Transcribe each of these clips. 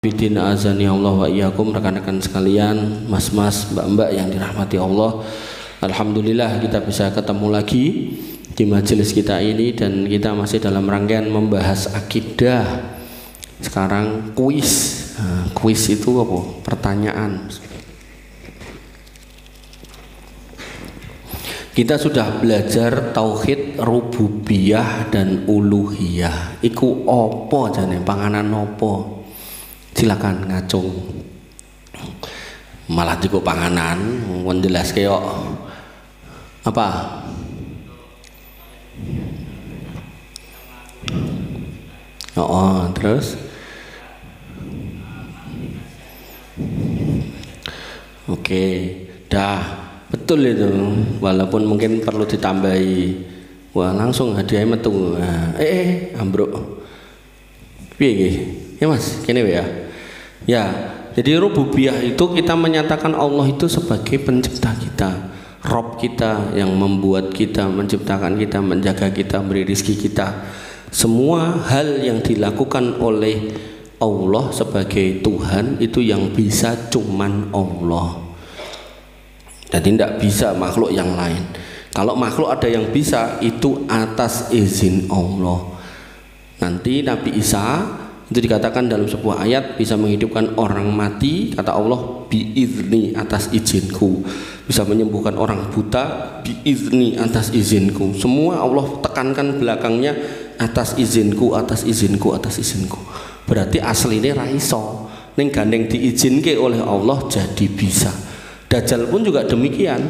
Bidin azani Allah wa iyyakum, rekan-rekan sekalian, mas-mas, mbak-mbak yang dirahmati Allah. Alhamdulillah kita bisa ketemu lagi di majelis kita ini dan kita masih dalam rangkaian membahas akidah. Sekarang kuis. Kuis itu apa? Pertanyaan. Kita sudah belajar tauhid rububiyah dan uluhiyah. Iku opo jane, panganan opo? Silakan ngacung. Malah cukup panganan, mun jelas kok. Apa? Oh, terus? Oke, dah betul itu. Walaupun mungkin perlu ditambahi. Wah, langsung hadiahnya metu. Ambruk. Piye nggih? Ya Mas, kene ya. Ya, jadi rububiyah itu kita menyatakan Allah itu sebagai pencipta kita, Rob kita yang membuat kita, menciptakan kita, menjaga kita, beri rezeki kita. Semua hal yang dilakukan oleh Allah sebagai Tuhan itu yang bisa cuman Allah. Jadi tidak bisa makhluk yang lain. Kalau makhluk ada yang bisa itu atas izin Allah. Nanti Nabi Isa itu dikatakan dalam sebuah ayat bisa menghidupkan orang mati, kata Allah biizni, atas izinku. Bisa menyembuhkan orang buta biizni, atas izinku. Semua Allah tekankan belakangnya atas izinku, atas izinku, atas izinku. Berarti aslinya ra iso, ning gandeng diizinke oleh Allah jadi bisa. Dajjal pun juga demikian.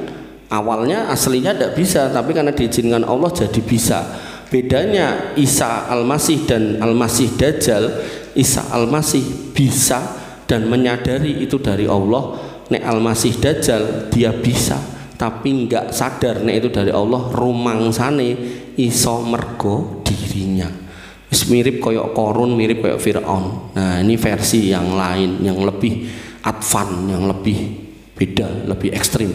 Awalnya aslinya tidak bisa, tapi karena diizinkan Allah jadi bisa. Bedanya Isa Al-Masih dan Al-Masih Dajjal, Isa Al-Masih bisa dan menyadari itu dari Allah. Nek Al-Masih Dajjal dia bisa tapi enggak sadar nek itu dari Allah, rumangsane iso mergo dirinya. Mirip koyok Korun, mirip koyok Fir'aun. Nah ini versi yang lain, yang lebih advan, yang lebih beda, lebih ekstrim.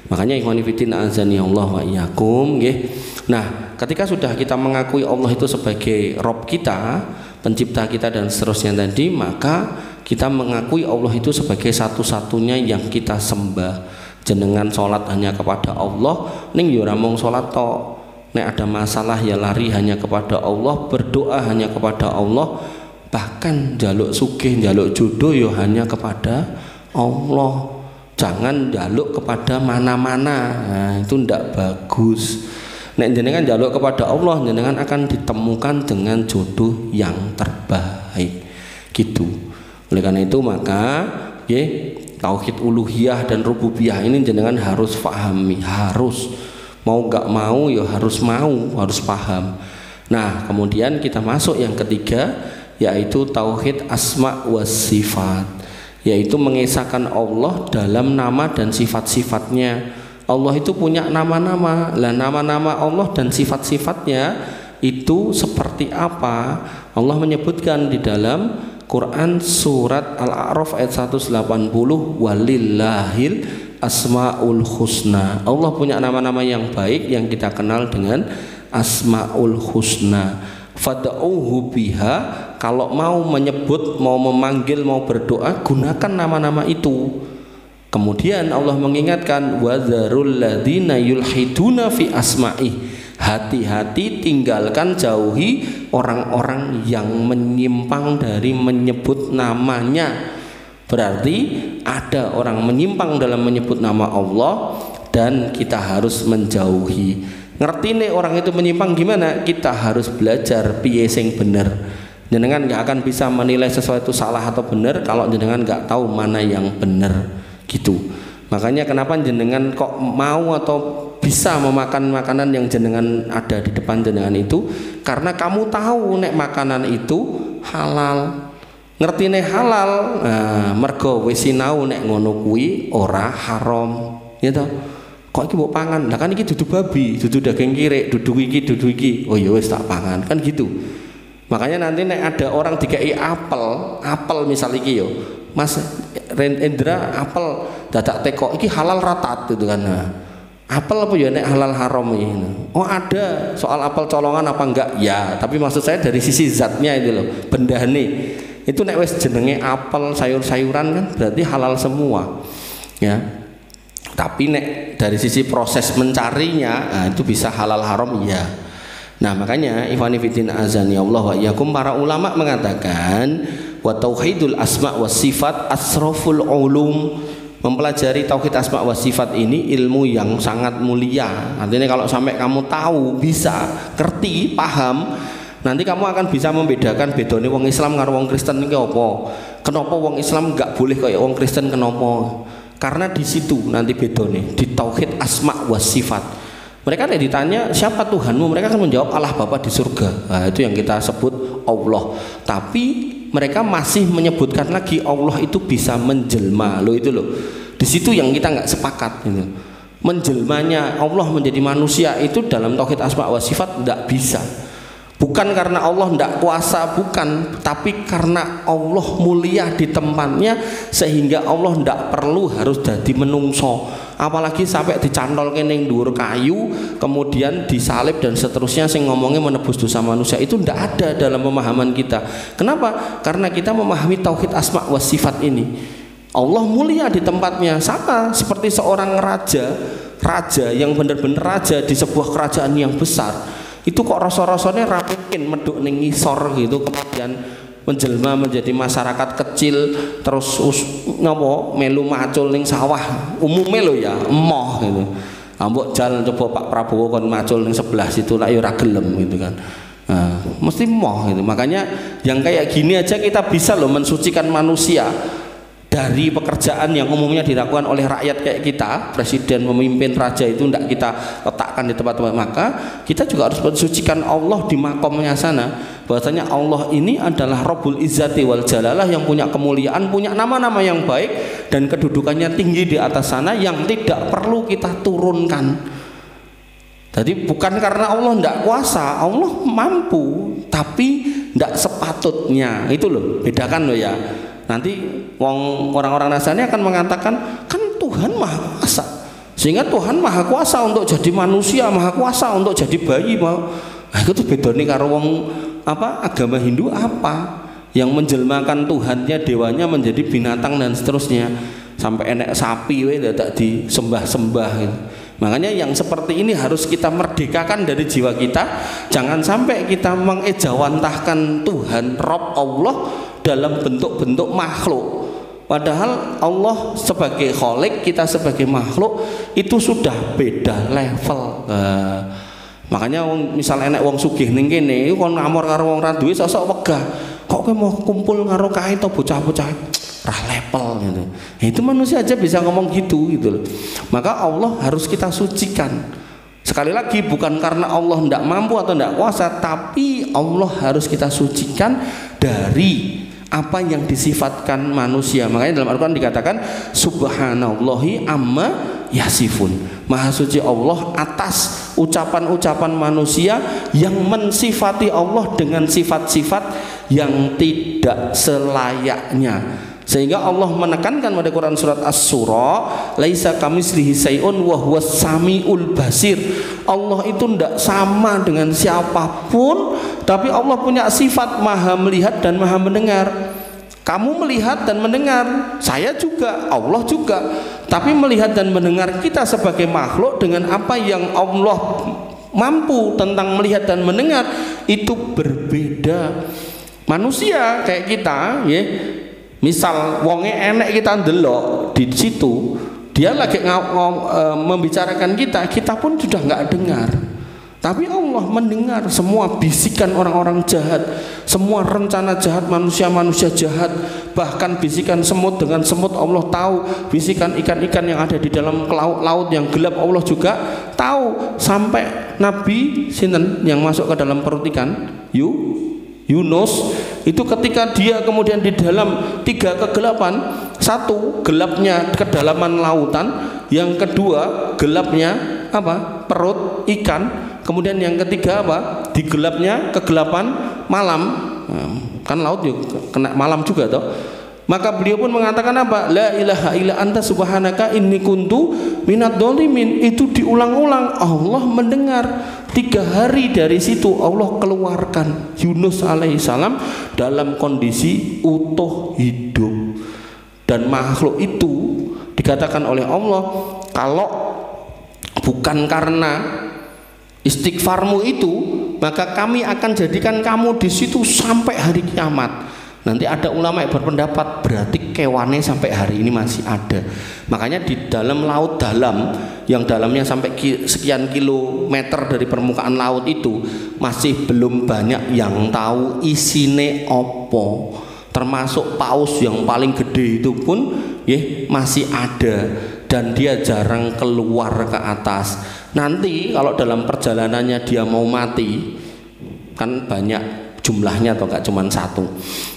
Makanya ikhwani fillah azani Allah wa iyyakum nggih. Nah, ketika sudah kita mengakui Allah itu sebagai Rob kita, pencipta kita dan seterusnya tadi, maka kita mengakui Allah itu sebagai satu-satunya yang kita sembah. Jenengan sholat hanya kepada Allah, ning yo ora mung sholat tok. Nek ada masalah ya lari hanya kepada Allah, berdoa hanya kepada Allah, bahkan jaluk sugih, jaluk jodoh yo hanya kepada Allah. Jangan jaluk kepada mana-mana. Nah, itu ndak bagus. Nek jenengan jaluk kepada Allah, jenengan akan ditemukan dengan jodoh yang terbaik. Gitu. Oleh karena itu maka tauhid uluhiyah dan rububiyah ini jenengan harus pahami, harus mau gak mau ya harus paham. Nah, kemudian kita masuk yang ketiga, yaitu tauhid asma wa sifat, yaitu mengesahkan Allah dalam nama dan sifat-sifatnya. Allah itu punya nama-nama. Lah nama-nama Allah dan sifat-sifatnya itu seperti apa? Allah menyebutkan di dalam Quran surat Al-A'raf ayat 180, walillahil asmaul husna. Allah punya nama-nama yang baik yang kita kenal dengan asmaul husna. Fad'uhu biha, kalau mau menyebut, mau memanggil, mau berdoa, gunakan nama-nama itu. Kemudian Allah mengingatkan wadzarul ladzina yulhiduna fi asma'i, hati-hati tinggalkan, jauhi orang-orang yang menyimpang dari menyebut namanya. Berarti ada orang menyimpang dalam menyebut nama Allah dan kita harus menjauhi. Ngerti nih orang itu menyimpang gimana? Kita harus belajar piye sing bener. Jenengan nggak akan bisa menilai sesuatu salah atau benar kalau jenengan nggak tahu mana yang benar. Gitu. Makanya kenapa jenengan kok mau atau bisa memakan makanan yang jenengan ada di depan jenengan itu, karena kamu tahu nek makanan itu halal. Ngerti nek halal, mergo wis sinau nek ngono kuwi ora haram, ya toh. Kok iki mbok pangan? Lah kan iki dudu babi, dudu daging kirek, dudu iki. Oh ya wis tak pangan. Kan gitu. Makanya nanti nek ada orang dikai apel misal iki yo. Mas Rendra apel dadak teko iki halal ratat gitu kan. Apel apa ya nek halal haram ini? Oh ada soal apel colongan apa enggak? Ya, tapi maksud saya dari sisi zatnya itu loh, bendahane. Itu nek wis jenenge apel, sayur-sayuran kan berarti halal semua. Ya. Tapi nek dari sisi proses mencarinya, nah itu bisa halal haram ya. Nah, makanya ikhwani fillah azani Allah wa iyyakum, para ulama mengatakan wa tauhidul asma wa sifat asraful ulum. Mempelajari tauhid asma wa sifat ini ilmu yang sangat mulia. Artinya kalau sampai kamu tahu, bisa, ngerti, paham, nanti kamu akan bisa membedakan bedone wong Islam karo wong Kristen iki apa. Kenapa wong Islam enggak boleh kayak wong Kristen, kenapa? Karena di situ nanti bedone, di tauhid asma wa sifat. Mereka ada ditanya siapa Tuhanmu, mereka akan menjawab Allah Bapa di surga. Nah, itu yang kita sebut Allah. Tapi mereka masih menyebutkan lagi Allah itu bisa menjelma. Loh itu loh. Di situ yang kita nggak sepakat gitu. Menjelmanya Allah menjadi manusia itu dalam tauhid asma wa sifat tidak bisa. Bukan karena Allah tidak kuasa, bukan, tapi karena Allah mulia di tempatnya sehingga Allah tidak perlu harus jadi menungso. Apalagi sampai dicantol kening dhuwur kayu, kemudian disalib dan seterusnya, sing ngomongnya menebus dosa manusia, itu tidak ada dalam pemahaman kita. Kenapa? Karena kita memahami tauhid asma wa sifat ini. Allah mulia di tempatnya, sama seperti seorang raja yang benar-benar raja di sebuah kerajaan yang besar. Itu kok rasa-rasanya rapikin meduk ning ngisor gitu, kemudian menjelma menjadi masyarakat kecil, terus napa melu macul ning sawah umume lho ya, emoh gitu. Ambok jalan coba Pak Prabowo kon macul ning sebelah situ lak ya ora gelem gitu kan. Nah, mesti emoh gitu. Makanya yang kayak gini aja kita bisa loh mensucikan manusia dari pekerjaan yang umumnya dilakukan oleh rakyat kayak kita. Presiden memimpin, raja itu tidak kita letakkan di tempat-tempat, maka kita juga harus mensucikan Allah di makomnya sana. Bahwasanya Allah ini adalah Rabbul Izzati wal Jalalah, yang punya kemuliaan, punya nama-nama yang baik dan kedudukannya tinggi di atas sana yang tidak perlu kita turunkan. Jadi bukan karena Allah tidak kuasa, Allah mampu, tapi tidak sepatutnya. Itu loh, bedakan loh ya. Nanti orang-orang Nasrani akan mengatakan kan Tuhan Maha Kuasa, sehingga Tuhan Maha Kuasa untuk jadi manusia, Maha Kuasa untuk jadi bayi. Nah, itu tuh bedanya karo wong agama Hindu apa yang menjelmakan Tuhannya, dewanya menjadi binatang dan seterusnya, sampai enek sapi tak disembah-sembah gitu. Makanya yang seperti ini harus kita merdekakan dari jiwa kita. Jangan sampai kita mengejawantahkan Tuhan Rob Allah dalam bentuk-bentuk makhluk. Padahal Allah sebagai Khalik, kita sebagai makhluk itu sudah beda level. Makanya misalnya enek wong sugih ning kene iku kon ngamor karo wong ra duwe sosok wegah. Kok kowe mau kumpul karo kae to bocah-bocah rah level gitu. Itu manusia aja bisa ngomong gitu loh. Maka Allah harus kita sucikan. Sekali lagi, bukan karena Allah tidak mampu atau tidak kuasa, tapi Allah harus kita sucikan dari apa yang disifatkan manusia. Makanya dalam Al-Quran dikatakan subhanallahi amma yasifun. Maha suci Allah atas ucapan-ucapan manusia yang mensifati Allah dengan sifat-sifat yang tidak selayaknya. Sehingga Allah menekankan pada Quran surat Asy-Syura, laisa kamitslihi syai'un wa huwas samiul basir. Allah itu tidak sama dengan siapapun, tapi Allah punya sifat maha melihat dan maha mendengar. Kamu melihat dan mendengar, saya juga, Allah juga. Tapi melihat dan mendengar kita sebagai makhluk dengan apa yang Allah mampu tentang melihat dan mendengar itu berbeda. Manusia kayak kita, ya. Misal wonge enek kita ndelok di situ, dia lagi membicarakan kita pun sudah nggak dengar. Tapi Allah mendengar semua bisikan orang-orang jahat, semua rencana jahat manusia-manusia jahat, bahkan bisikan semut dengan semut Allah tahu, bisikan ikan-ikan yang ada di dalam laut yang gelap Allah juga tahu. Sampai Nabi sinten yang masuk ke dalam perut ikan, Yunus itu ketika dia kemudian di dalam 3 kegelapan, satu gelapnya kedalaman lautan, yang kedua gelapnya perut ikan, kemudian yang ketiga di gelapnya kegelapan malam, kan laut juga kena malam juga toh. Maka beliau pun mengatakan la ilaha illa anta subhanaka inni kuntu minadh dhalimin. Itu diulang-ulang, Allah mendengar. 3 hari dari situ Allah keluarkan Yunus alaihissalam dalam kondisi utuh hidup. Dan makhluk itu dikatakan oleh Allah, kalau bukan karena istighfarmu itu, maka kami akan jadikan kamu di situ sampai hari kiamat. Nanti ada ulama yang berpendapat berarti kewane sampai hari ini masih ada. Makanya di dalam laut dalam, yang dalamnya sampai sekian kilometer dari permukaan laut itu, masih belum banyak yang tahu isine opo. Termasuk paus yang paling gede itu pun masih ada, dan dia jarang keluar ke atas. Nanti kalau dalam perjalanannya dia mau mati, kan banyak jumlahnya atau enggak cuma satu.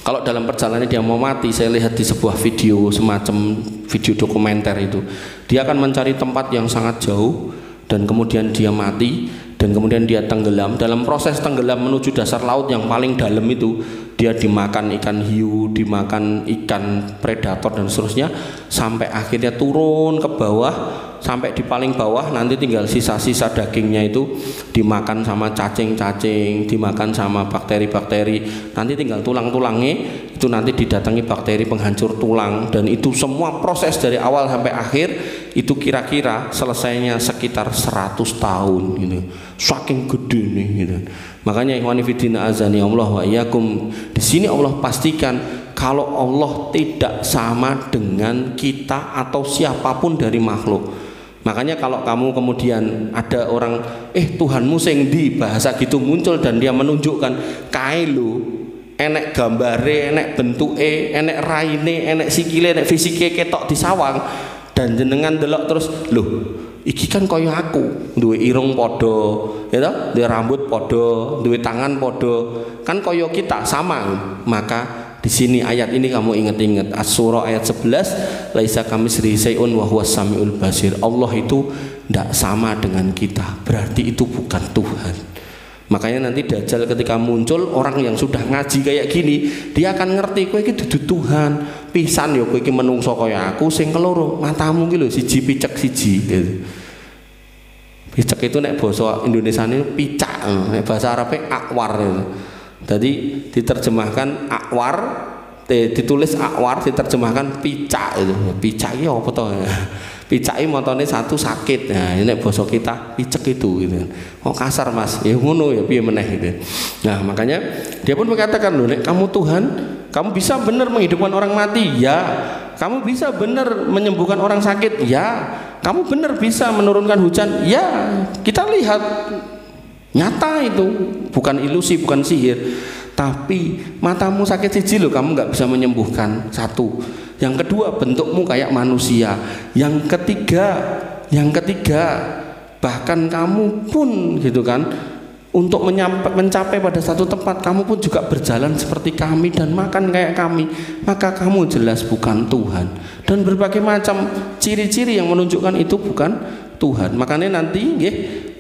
Kalau dalam perjalanan dia mau mati, saya lihat di sebuah video, semacam video dokumenter itu, dia akan mencari tempat yang sangat jauh dan kemudian dia mati, dan kemudian dia tenggelam. Dalam proses tenggelam menuju dasar laut yang paling dalam itu, dia dimakan ikan hiu, dimakan ikan predator dan seterusnya, sampai akhirnya turun ke bawah, sampai di paling bawah nanti tinggal sisa-sisa dagingnya itu dimakan sama cacing-cacing, dimakan sama bakteri-bakteri, nanti tinggal tulang-tulangnya itu nanti didatangi bakteri penghancur tulang. Dan itu semua proses dari awal sampai akhir itu kira-kira selesainya sekitar 100 tahun gitu. Saking gede nih gitu. Makanya ikhwani fillah azani Allah wa iyyakum, di sini Allah pastikan kalau Allah tidak sama dengan kita atau siapapun dari makhluk. Makanya kalau kamu kemudian ada orang Tuhanmu sing di bahasa gitu muncul dan dia menunjukkan kae lho, enek gambare, enek bentuke, enek raine, enek sikile, enek fisike ketok di sawang, dan jenengan delok terus loh, iki kan kaya aku, duwe irung padha, ya toh, duwe rambut padha, duwe tangan padha, kan kaya kita sama. Maka di sini ayat ini kamu ingat-ingat, As-Surah ayat 11, laisa kamitslihi syai'un wa huwas samiul basir. Allah itu tidak sama dengan kita, berarti itu bukan Tuhan. Makanya nanti Dajjal ketika muncul, orang yang sudah ngaji kayak gini, dia akan ngerti kowe iki dudu Tuhan. Pisan ya kowe iki menungso kaya aku, sing keloro matamu iki lho siji picek siji gitu. Picek itu nek basa Indonesia ini picak, nek bahasa Arabnya akwar gitu. Jadi diterjemahkan akwar, ditulis akwar, diterjemahkan picak itu. Picak iki apa to? Picak iki matane satu sakit. Nah, ini basa kita picek itu gitu. Oh kasar Mas. Ya ngono ya piye meneh gitu. Nah, makanya dia pun mengatakan loh, nek kamu Tuhan, kamu bisa benar menghidupkan orang mati? Ya. Kamu bisa benar menyembuhkan orang sakit? Ya. Kamu benar bisa menurunkan hujan? Ya. Kita lihat nyata itu, bukan ilusi, bukan sihir. Tapi matamu sakit siji loh, kamu nggak bisa menyembuhkan, satu. Yang kedua, bentukmu kayak manusia. Yang ketiga, bahkan kamu pun gitu kan, untuk mencapai pada satu tempat, kamu pun juga berjalan seperti kami dan makan kayak kami. Maka kamu jelas bukan Tuhan. Dan berbagai macam ciri-ciri yang menunjukkan itu bukan Tuhan. Makanya nanti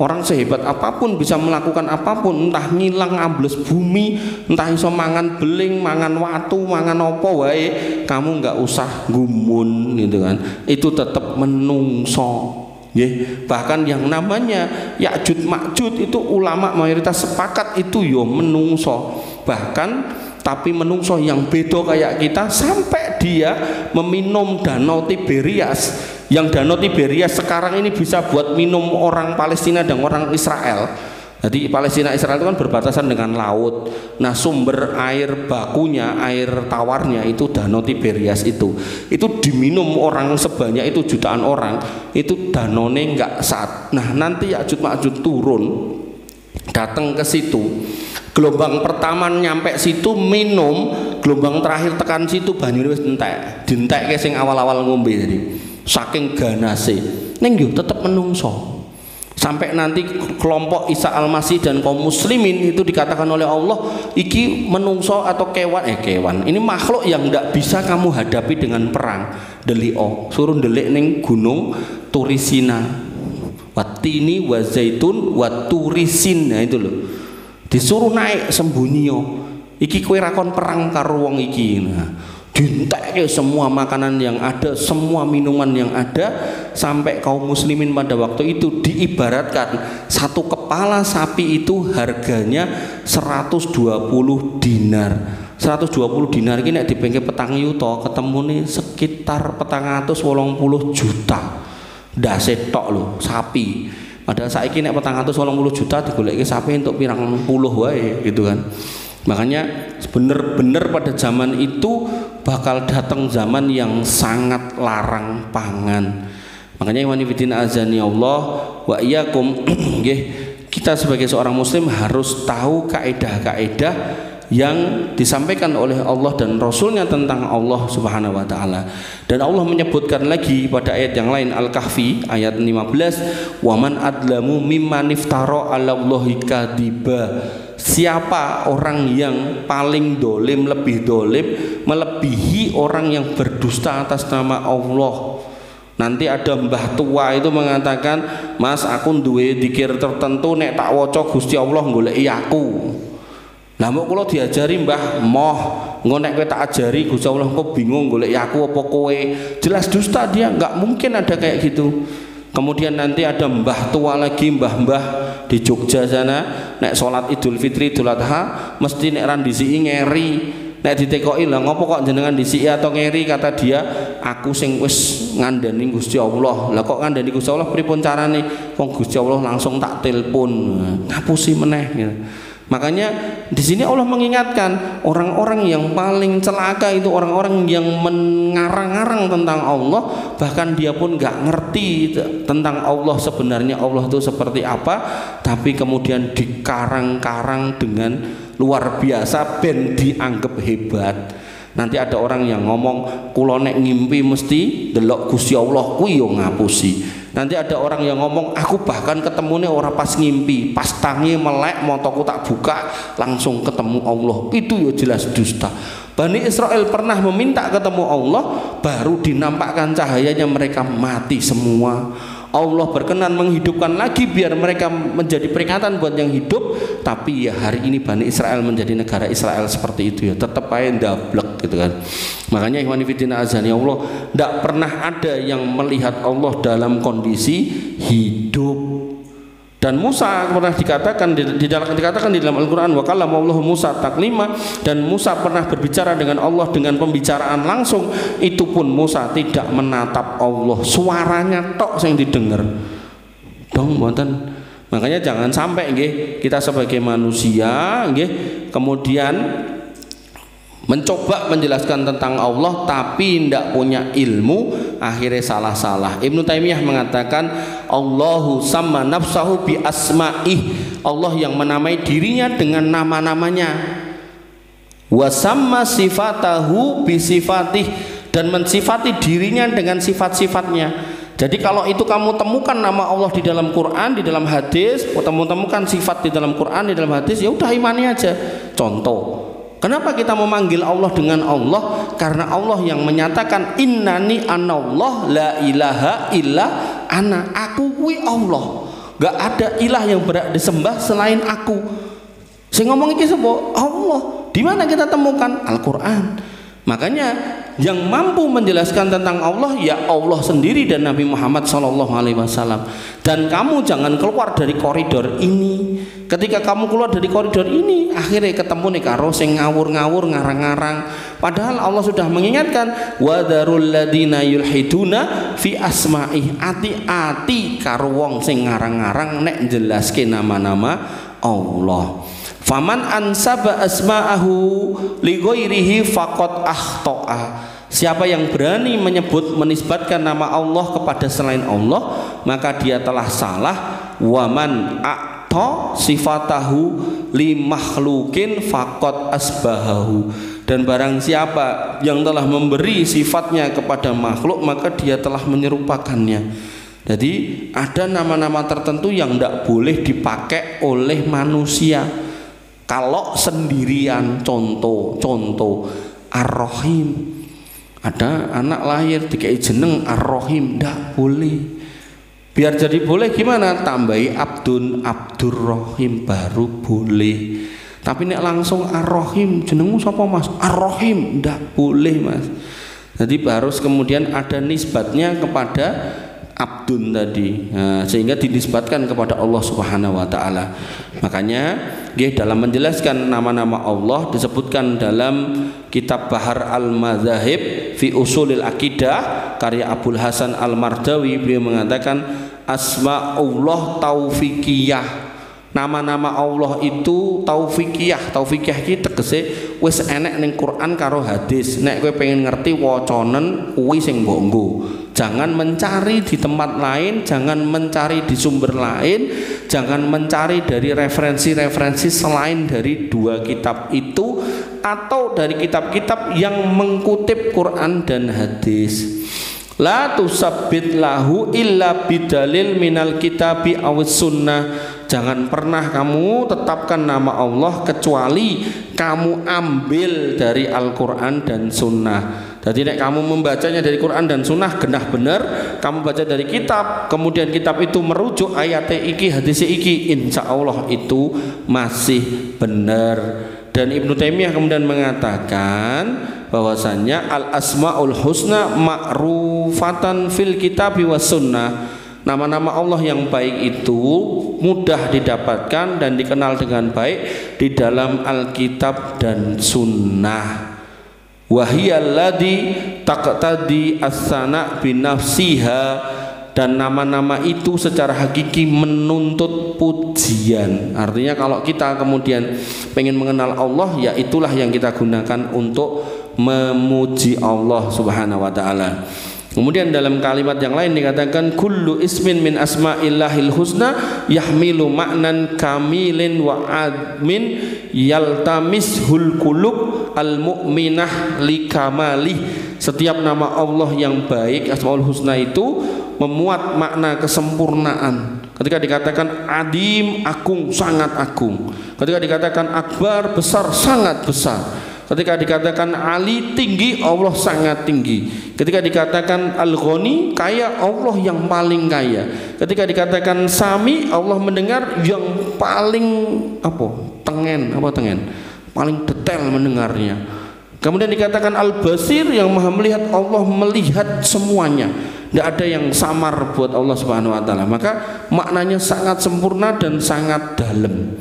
orang sehebat apapun bisa melakukan apapun, entah ngilang ambles bumi, entah iso mangan beling, mangan watu, mangan opo wae, kamu nggak usah gumun gitu kan. Itu tetap menungso. Bahkan yang namanya Ya'jud Ma'jud itu ulama mayoritas sepakat itu yo menungso. Bahkan tapi menungso yang beda kayak kita, sampai dia meminum danau Tiberias, yang danau Tiberias sekarang ini bisa buat minum orang Palestina dan orang Israel. Jadi Palestina Israel itu kan berbatasan dengan laut. Nah, sumber air bakunya, air tawarnya itu danau Tiberias itu diminum orang sebanyak itu, jutaan orang. Itu danone enggak sat. Nah, nanti Ya'jud Ma'jud turun, datang ke situ. Gelombang pertama nyampe situ minum, gelombang terakhir tekan situ banyu wis entek. Dientekke sing awal-awal ngombe jadi. Saking ganase. Ning yo tetep menungso. Sampai nanti kelompok Isa Al-Masih dan kaum muslimin itu dikatakan oleh Allah, iki menungso atau kewan. Ini makhluk yang ndak bisa kamu hadapi dengan perang. Delio, suruh delik ning gunung Turisina. Watini wa zaitun wa turisin. Nah itu loh. Disuruh naik sembunyi yo. Iki kowe rakon perang karo wong iki. Nah, dintekke semua makanan yang ada, semua minuman yang ada, sampai kaum muslimin pada waktu itu diibaratkan satu kepala sapi itu harganya 120 dinar. 120 dinar ini nek dipengke petang yuta ketemune sekitar 480 juta. Ndase tok lho sapi. Padahal saiki nek 480 juta digoleki sapi untuk pirang puluh wae gitu kan. Makanya bener-bener pada zaman itu bakal datang zaman yang sangat larang pangan. Makanya ikhwan fillah azani Allah wa iyyakum nggih, kita sebagai seorang muslim harus tahu kaidah-kaidah yang disampaikan oleh Allah dan Rasulnya tentang Allah Subhanahu wa ta'ala. Dan Allah menyebutkan lagi pada ayat yang lain, Al-Kahfi ayat 15, waman adlamu mimman iftara 'alallahi kadiba. Siapa orang yang paling dolim, lebih dolim, melebihi orang yang berdusta atas nama Allah. Nanti ada mbah tua itu mengatakan, mas aku duwe dikir tertentu, nek tak waca Gusti Allah goleki aku. Lah mok kula diajari mbah moh, engko nek kowe tak ajari Gusti Allah kok bingung golek aku apa kowe. Jelas dusta dia, enggak mungkin ada kayak gitu. Kemudian nanti ada mbah tua lagi, mbah-mbah di Jogja sana, nek salat Idul Fitri, Idul Adha mesti nek ran disiki ngeri. Nek ditekoki lah ngopo kok jenengan disiki atau ngeri, kata dia, aku sing wis ngandani Gusti Allah. Lah kok ngandani Gusti Allah pripun carane? Wong Gusti Allah langsung tak telepon. Ngapusi meneh gitu. Makanya di sini Allah mengingatkan orang-orang yang paling celaka itu orang-orang yang mengarang-arang tentang Allah, bahkan dia pun nggak ngerti tentang Allah sebenarnya Allah itu seperti apa, tapi kemudian dikarang-karang dengan luar biasa ben dianggap hebat. Nanti ada orang yang ngomong kula nek ngimpi mesti delok Gusti Allah kuwi yo ngapusi. Nanti ada orang yang ngomong aku bahkan ketemune ora pas ngimpi, pas tangi melek motoku tak buka langsung ketemu Allah. Itu ya jelas dusta. Bani Israel pernah meminta ketemu Allah, baru dinampakkan cahayanya mereka mati semua. Allah berkenan menghidupkan lagi biar mereka menjadi peringatan buat yang hidup, tapi ya hari ini Bani Israel menjadi negara Israel seperti itu ya, tetap aja ndablek gitu kan. Makanya ikhwan fillah azani Allah, tidak pernah ada yang melihat Allah dalam kondisi hidup. Dan Musa pernah dikatakan dikatakan di dalam Al-Qur'an, wa kallama Allahu Musa taklima, dan Musa pernah berbicara dengan Allah dengan pembicaraan langsung. Itu pun Musa tidak menatap Allah, suaranya tok sing didengar. Dong wonten. Makanya jangan sampai nggih kita sebagai manusia nggih kemudian mencoba menjelaskan tentang Allah tapi tidak punya ilmu, akhirnya salah-salah. Ibnu Taimiyah mengatakan Allahu sama nafsahu bi asma'ih, Allah yang menamai dirinya dengan nama-namanya, wa sama sifatahu bi sifatih, dan mensifati dirinya dengan sifat-sifatnya. Jadi kalau itu kamu temukan nama Allah di dalam Quran, di dalam hadis, temukan sifat di dalam Quran, di dalam hadis, ya udah imani aja. Contoh, kenapa kita memanggil Allah dengan Allah? Karena Allah yang menyatakan innani anallah la ilaha illa ana, aku kuwi Allah, gak ada ilah yang berhak disembah selain aku. Saya ngomong iki sapa? Allah. Di mana kita temukan? Al-Qur'an. Makanya yang mampu menjelaskan tentang Allah ya Allah sendiri dan Nabi Muhammad SAW. Dan kamu jangan keluar dari koridor ini. Ketika kamu keluar dari koridor ini, akhirnya ketemu nih karo sing ngawur-ngawur, ngarang-ngarang. Padahal Allah sudah mengingatkan, wadarul ladina yulhiduna fi asma'ih, ati-ati karo wong sing ngarang-ngarang nek jelaske nama-nama Allah. Faman ansaba asma'ahu li ghairihi faqad akhta'a. Siapa yang berani menyebut menisbatkan nama Allah kepada selain Allah, maka dia telah salah. Waman a'ta sifatahu li makhlukin faqad asbahahu. Dan barang siapa yang telah memberi sifatnya kepada makhluk, maka dia telah menyerupakannya. Jadi ada nama-nama tertentu yang tidak boleh dipakai oleh manusia kalau sendirian. Contoh Ar-Rahim, ada anak lahir dikai jeneng Ar-Rahim, ndak boleh. Biar jadi boleh gimana? Tambahi Abdurrahim baru boleh. Tapi nek langsung Ar-Rahim, jenengmu sapa Mas? Ar-Rahim, ndak boleh Mas. Jadi harus kemudian ada nisbatnya kepada abdun tadi, sehingga dinisbatkan kepada Allah Subhanahu wa taala. Makanya dalam menjelaskan nama-nama Allah disebutkan dalam kitab Bahar Al-Madzahib fi Usulil Aqidah karya Abul Hasan Al-Mardawi, beliau mengatakan asmaullah taufikiyah. Nama-nama Allah itu taufikiyah. Taufikiyah iki tegese wis enek ning Quran karo hadis. Nek kowe pengen ngerti wacanen kuwi sing mbok nggo. Jangan mencari di tempat lain, jangan mencari di sumber lain, jangan mencari dari referensi-referensi selain dari dua kitab itu atau dari kitab-kitab yang mengutip Quran dan hadis. La tusabbit lahu illa bidalil minal kitabi awis sunnah. Jangan pernah kamu tetapkan nama Allah kecuali kamu ambil dari Al-Quran dan Sunnah. Jadi nek kamu membacanya dari Quran dan Sunnah genah bener, kamu baca dari kitab, kemudian kitab itu merujuk ayat iki, hadis iki, insya Allah itu masih benar. Dan Ibnu Taimiyah kemudian mengatakan bahwasanya al-asmaul husna ma'rufatan fil kitabi was sunnah. Nama-nama Allah yang baik itu mudah didapatkan dan dikenal dengan baik di dalam Alkitab dan Sunnah. Wahiyalladzi taqtadi as-sana binafsiha, dan nama-nama itu secara hakiki menuntut pujian. Artinya kalau kita kemudian pengen mengenal Allah, ya itulah yang kita gunakan untuk memuji Allah Subhanahu wa taala. Kemudian dalam kalimat yang lain dikatakan kullu ismin min asma'illahil husna yahmilu ma'nan kamilin wa admin yaltamishul qulub al mu'minah likamali. Setiap nama Allah yang baik, asmaul husna itu memuat makna kesempurnaan. Ketika dikatakan adim, agung, sangat agung. Ketika dikatakan akbar, besar, sangat besar. Ketika dikatakan Ali, tinggi, Allah sangat tinggi. Ketika dikatakan Al-Ghani, kaya, Allah yang paling kaya. Ketika dikatakan Sami, Allah mendengar yang paling tengen, paling detail mendengarnya. Kemudian dikatakan Al-Basir, yang maha melihat, Allah melihat semuanya. Tidak ada yang samar buat Allah Subhanahu wa taala. Maka maknanya sangat sempurna dan sangat dalam.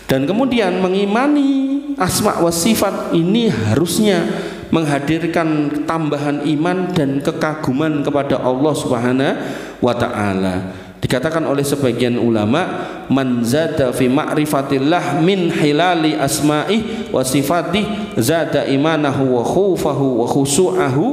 Dan kemudian mengimani asma wa sifat ini harusnya menghadirkan tambahan iman dan kekaguman kepada Allah Subhanahu wa taala. Dikatakan oleh sebagian ulama, man zada fi ma'rifatillah min hilali asma'i wa sifatih zada imanahu wa khufahu wa khusu'ahu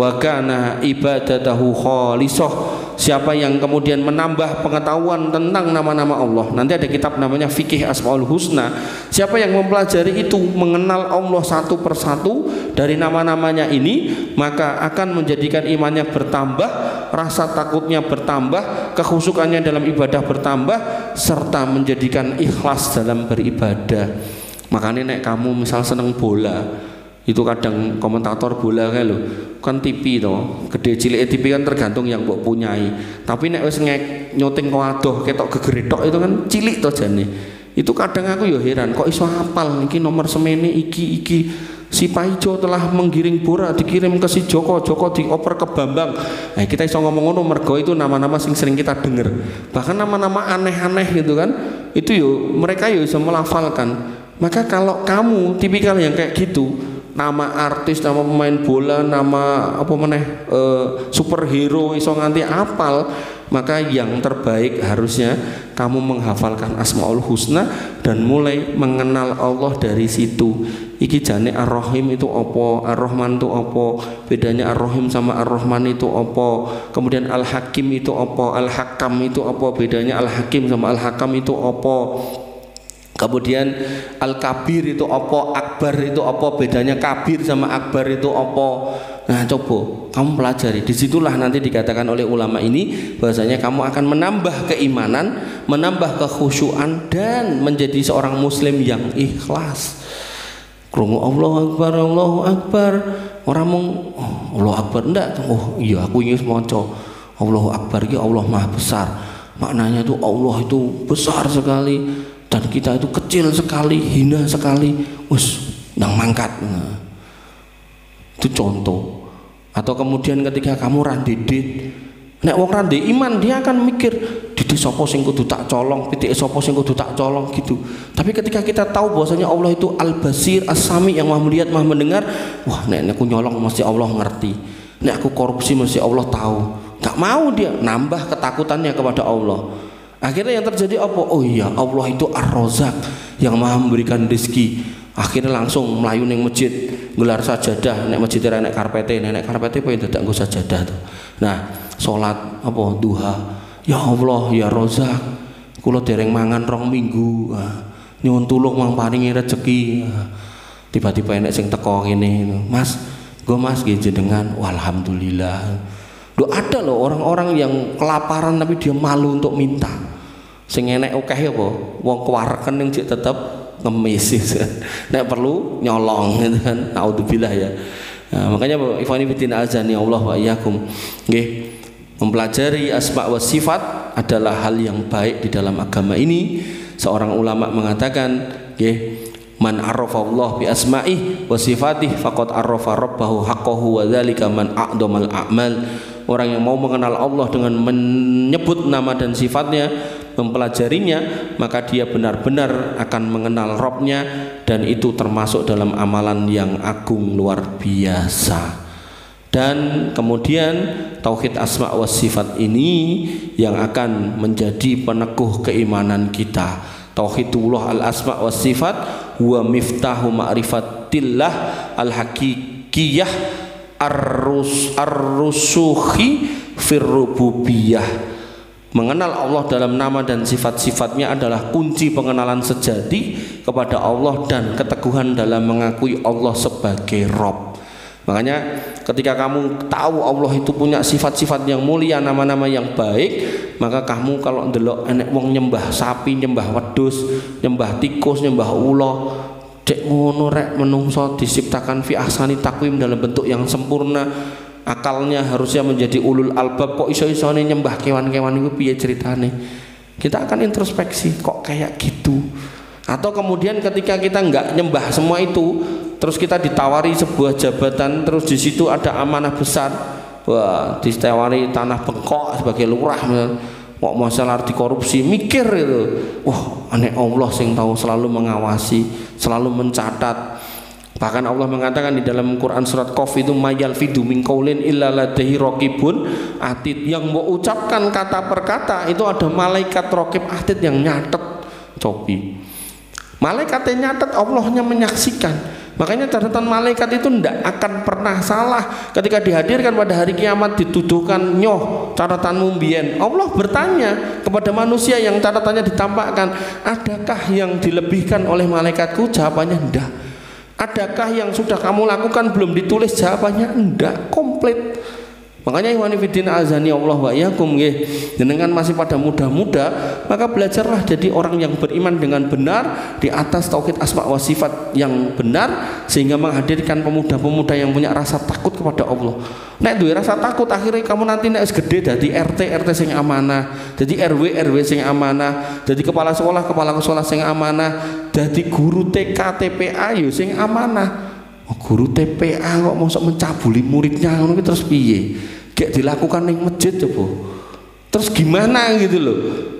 wa kana ibadatahu khalisah. Siapa yang kemudian menambah pengetahuan tentang nama-nama Allah, nanti ada kitab namanya Fikih Asmaul Husna. Siapa yang mempelajari itu, mengenal Allah satu persatu dari nama-namanya ini, maka akan menjadikan imannya bertambah, rasa takutnya bertambah, kekhusukannya dalam ibadah bertambah, serta menjadikan ikhlas dalam beribadah. Makanya nek kamu misal seneng bola, itu kadang komentator bola kayak lo kan TV toh, gede cilik TV kan tergantung yang mbok punyai. Tapi nek wis nyoting wadoh ketok gegeritok itu kan cilik toh jane. Itu kadang aku ya heran, kok iso hafal iki nomor semene iki si Paijo telah menggiring bola dikirim ke si Joko dioper ke Bambang. Nah, kita iso ngomong ngono mergo itu nama-nama sing sering kita dengar. Bahkan nama-nama aneh-aneh gitu kan. Itu yo mereka yo bisa melafalkan. Maka kalau kamu tipikal yang kayak gitu, nama artis, nama pemain bola, nama superhero iso nganti apal, maka yang terbaik harusnya kamu menghafalkan Asmaul Husna dan mulai mengenal Allah dari situ. Iki jane Ar-Rahim itu apa, Ar-Rahman itu apa, bedanya Ar-Rahim sama Ar-Rahman itu apa, kemudian Al-Hakim itu apa, Al-Hakam itu apa, bedanya Al-Hakim sama Al-Hakam itu apa, kemudian Al-Kabir itu apa, Akbar itu apa, bedanya Kabir sama Akbar itu apa. Nah coba kamu pelajari, disitulah nanti dikatakan oleh ulama ini bahwasanya kamu akan menambah keimanan, menambah kekhusyuan dan menjadi seorang muslim yang ikhlas. Krungu Allahu Akbar, Allahu Akbar, orang mung Allahu Akbar ndak, oh iya aku ingin maca Allahu Akbar iki Allah Maha Besar, maknanya itu Allah itu besar sekali dan kita itu kecil sekali, hina sekali, nang mangkat. Nah, itu contoh. Atau kemudian ketika kamu randidit, nek wong rande iman dia akan mikir didi sapa sing kudu tak colong, pitike sapa sing kudu tak colong gitu. Tapi ketika kita tahu bahwasanya Allah itu Al-Basir, As-Sami yang Maha melihat, Maha mendengar, wah nek aku nyolong mesti Allah ngerti. Nek aku korupsi mesti Allah tahu. Gak mau dia nambah ketakutannya kepada Allah. Akhirnya yang terjadi apa? Oh iya, Allah itu Ar-Razzaq yang Maha memberikan rezeki. Akhirnya langsung melayu ning masjid, gelar sajadah, nek masjid nek karpete, nek karpete pengen dadak nggo sajadah tuh. Nah, salat apa duha. Ya Allah, ya Razzaq, kula dereng mangan 2 minggu. Nyuwun tulung mang paringi rezeki. Tiba-tiba enek sing teko ngene, Mas, go Mas nggih jenengan. Walhamdulillah. Loh ada loh orang-orang yang kelaparan tapi dia malu untuk minta. Sing enek akeh apa? Wong kewareken ning jek tetep ngemis. Nek perlu nyolong gitu kan. Naudzubillah ya. Nah, makanya Ikhwani fillah azani Allah wa iyyakum. Nggih, mempelajari asma wa sifat adalah hal yang baik di dalam agama ini. Seorang ulama mengatakan, nggih, man arafa Allah bi asma'ihi wa sifatih faqad arafa rabbahu haqqahu wa dzalika man a'dhamal a'mal. Orang yang mau mengenal Allah dengan menyebut nama dan sifatnya, mempelajarinya, maka dia benar-benar akan mengenal Rabb-nya, dan itu termasuk dalam amalan yang agung luar biasa. Dan kemudian tauhid asma wa sifat ini yang akan menjadi peneguh keimanan kita. Tauhidullah al-asma wa sifat huwa miftahu ma'rifatillah al-haqiqiyah ar-rusukhi fir-rububiyah. Mengenal Allah dalam nama dan sifat-sifatnya adalah kunci pengenalan sejati kepada Allah dan keteguhan dalam mengakui Allah sebagai Rabb. Makanya ketika kamu tahu Allah itu punya sifat-sifat yang mulia, nama-nama yang baik, maka kamu kalau ndelok enek wong nyembah sapi, nyembah wedhus, nyembah tikus, nyembah ula, dek ngono rek menungso diciptakan fi ahsani takwim dalam bentuk yang sempurna. Akalnya harusnya menjadi ulul albab, kok iso-isone nyembah kewan-kewan itu piye ceritane? Kita akan introspeksi, kok kayak gitu. Atau kemudian ketika kita nggak nyembah semua itu, terus kita ditawari sebuah jabatan, terus di situ ada amanah besar, wah ditawari tanah bengkok sebagai lurah, kok masalah dikorupsi, mikir itu, wah aneh Allah sing tahu selalu mengawasi, selalu mencatat. Bahkan Allah mengatakan di dalam Quran surat Qaf itu mayal fidu min qaulin illa ladaihi raqibun atid, yang mau ucapkan kata per kata itu ada malaikat raqib atid yang nyatet. Cobi malaikatnya nyatet, Allahnya menyaksikan. Makanya catatan malaikat itu tidak akan pernah salah. Ketika dihadirkan pada hari kiamat dituduhkan, nyoh catatanmu mbien, Allah bertanya kepada manusia yang catatannya ditampakkan, adakah yang dilebihkan oleh malaikatku? Jawabannya enggak. Adakah yang sudah kamu lakukan belum ditulis? Jawabannya enggak, komplit. Makanya ikhwani fiddin azani Allah wa iyyakum nggih, jenengan masih pada muda-muda, maka belajarlah jadi orang yang beriman dengan benar di atas tauhid asma wa sifat yang benar, sehingga menghadirkan pemuda-pemuda yang punya rasa takut kepada Allah. Nek duwe rasa takut, akhirnya kamu nanti nek gede dadi RT sing amanah, jadi RW sing amanah, jadi kepala sekolah sing amanah, jadi guru TK TPA yo sing amanah. Oh, guru TPA kok mosok mencabuli muridnya ngono terus piye? Kayak dilakukan ning masjid coba. Terus gimana gitu loh.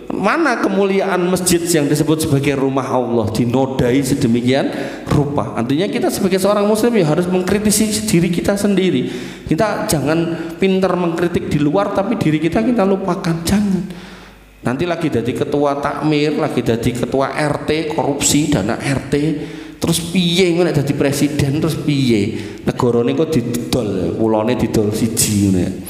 Mana kemuliaan masjid yang disebut sebagai rumah Allah dinodai sedemikian rupa. Artinya kita sebagai seorang muslim ya harus mengkritisi diri kita sendiri. Kita jangan pintar mengkritik di luar tapi diri kita lupakan, jangan. Nanti lagi jadi ketua takmir, lagi jadi ketua RT, korupsi dana RT, terus piye nek dadi presiden, terus piye negarane kok didol, pulone didol siji ngene.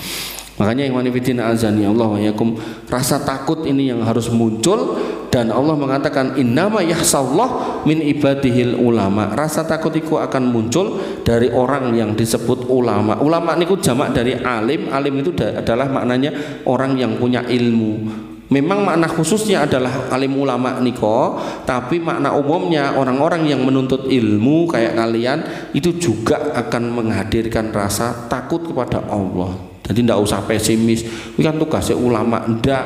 Makanya ikhwan fillah azani Allah wa yakum, rasa takut ini yang harus muncul, dan Allah mengatakan innama yahsallah min ibadihil ulama. Rasa takut itu akan muncul dari orang yang disebut ulama. Ulama niku jamak dari alim. Alim itu adalah maknanya orang yang punya ilmu. Memang makna khususnya adalah alim ulama niko, tapi makna umumnya orang-orang yang menuntut ilmu kayak kalian itu juga akan menghadirkan rasa takut kepada Allah. Jadi ndak usah pesimis. Ini kan tugasnya ulama, ndak.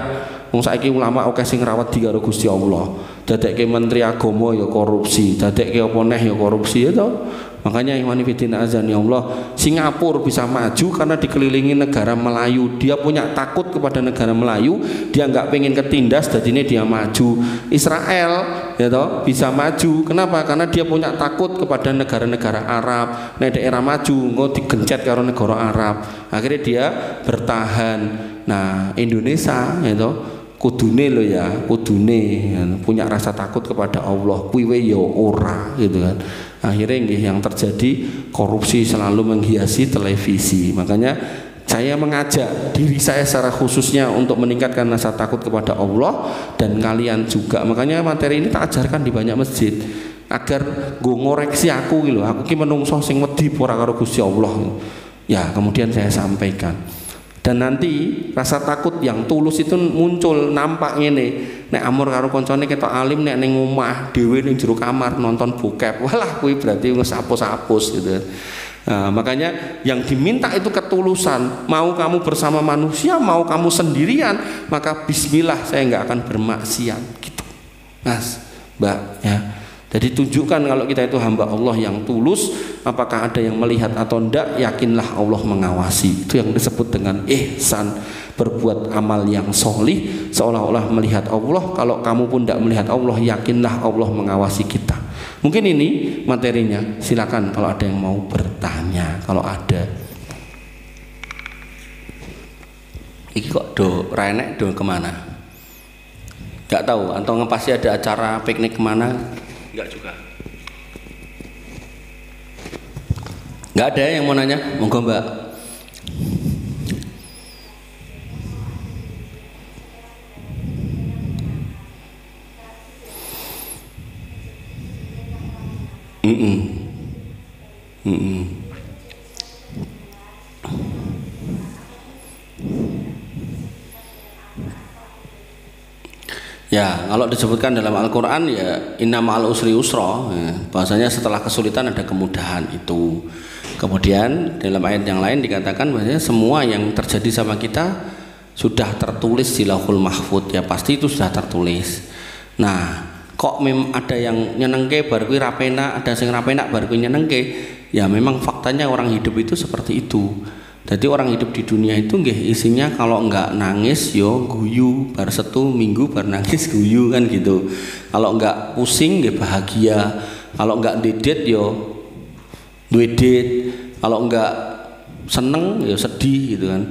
Wong saiki ulama oke sing ngrawat di karo Gusti Allah. dadekke menteri agama ya korupsi, dadekke apa neh ya korupsi ya toh. Makanya ikhwan fillah azani Allah, Singapura bisa maju karena dikelilingi negara Melayu. Dia punya takut kepada negara Melayu, dia nggak pengen ketindas, jadinya dia maju. Israel ya toh bisa maju. Kenapa? Karena dia punya takut kepada negara-negara Arab. Nah daerah maju nggak digencet karo negara Arab. Akhirnya dia bertahan. Nah Indonesia ya toh kudune lo ya, kudune ya, punya rasa takut kepada Allah, kuwi ya ora gitu kan. Akhirnya yang terjadi korupsi selalu menghiasi televisi. Makanya saya mengajak diri saya secara khususnya untuk meningkatkan rasa takut kepada Allah dan kalian juga. Makanya materi ini tak ajarkan di banyak masjid agar gue ngoreksi aku gitu. Aku ki menungso sing wedi ora karo Gusti Allah. Ya, kemudian saya sampaikan. Dan nanti rasa takut yang tulus itu muncul nampak ngene. Nek amur karo koncone ketok alim nek ning omah dhewe ning jero kamar nonton bokep. Walah kuwi berarti wis hapus-hapus gitu. Nah, makanya yang diminta itu ketulusan. Mau kamu bersama manusia, mau kamu sendirian, maka bismillah saya enggak akan bermaksiat gitu. Mas, Mbak ya. Jadi tunjukkan kalau kita itu hamba Allah yang tulus. Apakah ada yang melihat atau tidak, yakinlah Allah mengawasi. Itu yang disebut dengan ihsan, berbuat amal yang solih seolah-olah melihat Allah. Kalau kamu pun tidak melihat Allah, yakinlah Allah mengawasi kita. Mungkin ini materinya. Silakan kalau ada yang mau bertanya. Kalau ada. Iki kok do renek do kemana? Gak tahu. Atau pasti ada acara piknik kemana? Enggak juga. Enggak ada yang mau nanya? Monggo Mbak. Ya, kalau disebutkan dalam Al-Quran ya inna ma'al usri usra ya, bahasanya setelah kesulitan ada kemudahan itu. Kemudian dalam ayat yang lain dikatakan bahasanya semua yang terjadi sama kita sudah tertulis di Lauhul Mahfud, ya pasti itu sudah tertulis. Nah kok ada yang nyenengke bar kuwi ra penak, ada sing ra penak bar kuwi nyenengke, ya memang faktanya orang hidup itu seperti itu. Jadi orang hidup di dunia itu nggih isinya kalau enggak nangis yo guyu, bar setu minggu bar nangis guyu kan gitu. Kalau enggak pusing nggih bahagia, kalau enggak dedet yo duedet, kalau enggak seneng yo sedih gitu kan.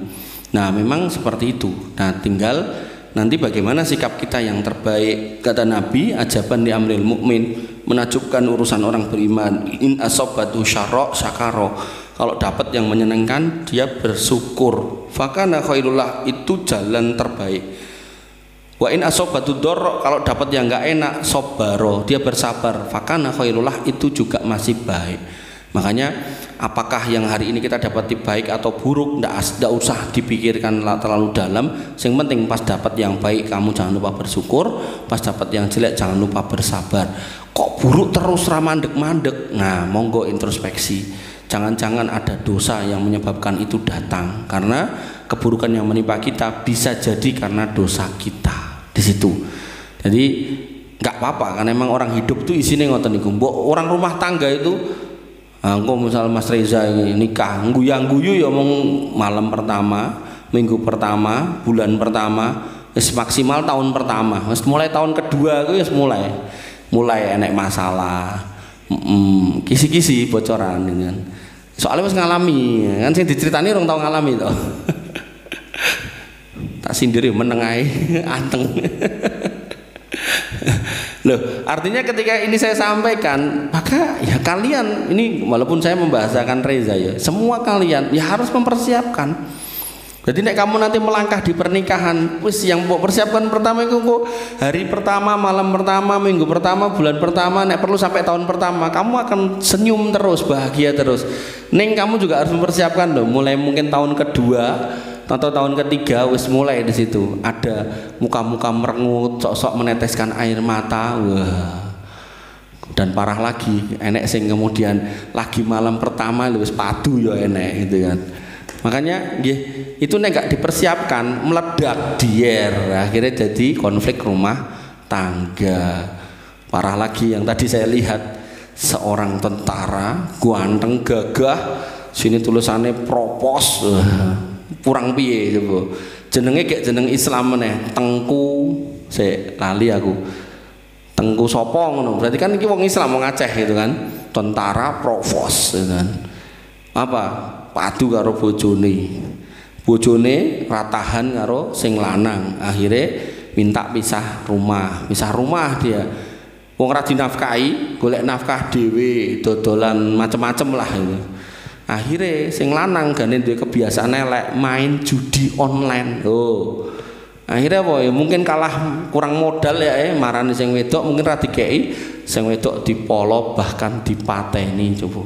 Nah memang seperti itu. Nah tinggal nanti bagaimana sikap kita yang terbaik. Kata Nabi, ajaban di amril mukmin, menakjubkan urusan orang beriman. In asobatu syarra syakaro. Kalau dapat yang menyenangkan dia bersyukur. Fakana khairullah, itu jalan terbaik. Wa in asobatu dorro, kalau dapat yang enggak enak sobaro, dia bersabar. Fakana khairullah, itu juga masih baik. Makanya apakah yang hari ini kita dapati baik atau buruk tidak usah dipikirkan terlalu dalam. Yang penting pas dapat yang baik kamu jangan lupa bersyukur, pas dapat yang jelek jangan lupa bersabar. Kok buruk terus ramandek-mandek? Nah monggo introspeksi. Jangan-jangan ada dosa yang menyebabkan itu datang, karena keburukan yang menimpa kita bisa jadi karena dosa kita di situ. Jadi nggak apa-apa, karena memang orang hidup itu isinya ngoten niku. Orang rumah tangga itu engko misal Mas Reza nikah guyang-guyu ya omong malam pertama, minggu pertama, bulan pertama, wis maksimal tahun pertama. Wis mulai tahun kedua itu wis mulai enek masalah. Kisi-kisi bocoran kan. Soalnya wis ngalami kan, sing diceritani orang tau ngalami to. Tak sindiri meneng ae anteng. Loh, artinya ketika ini saya sampaikan, maka ya kalian ini walaupun saya membahasakan Reza ya, semua kalian ya harus mempersiapkan. Jadi nek kamu nanti melangkah di pernikahan, wis yang mau persiapkan pertama itu kok hari pertama, malam pertama, minggu pertama, bulan pertama, nek perlu sampai tahun pertama, kamu akan senyum terus, bahagia terus. Neng kamu juga harus mempersiapkan loh, mulai mungkin tahun kedua atau tahun ketiga wis mulai di situ ada muka-muka merengut, sok-sok meneteskan air mata, wah. Dan parah lagi, enek sing kemudian lagi malam pertama wis padu ya enek gitu kan. Makanya itu nek gak dipersiapkan meledak dier, akhirnya jadi konflik rumah tangga. Parah lagi yang tadi saya lihat, seorang tentara ganteng gagah, sini tulisannya propos, kurang piye coba. Jenenge kayak jeneng Islam meneh, Tengku, saya lali aku. Tengku sapa ngono. Berarti kan iki wong Islam wong Aceh gitu kan. Tentara provos gitu kan. Apa? Padu karo bojone. Bojone ratahan karo sing lanang. Akhirnya minta pisah rumah dia. Wong ra dinafkahi, golek nafkah dhewe, dodolan macem-macem lah gitu. Akhirnya sing lanang gane duwe kebiasaan elek main judi online. Oh. Akhirnya apa ya mungkin kalah kurang modal ya marani sing wedok mungkin ra dikeki, sing wedok dipolo bahkan dipateni coba.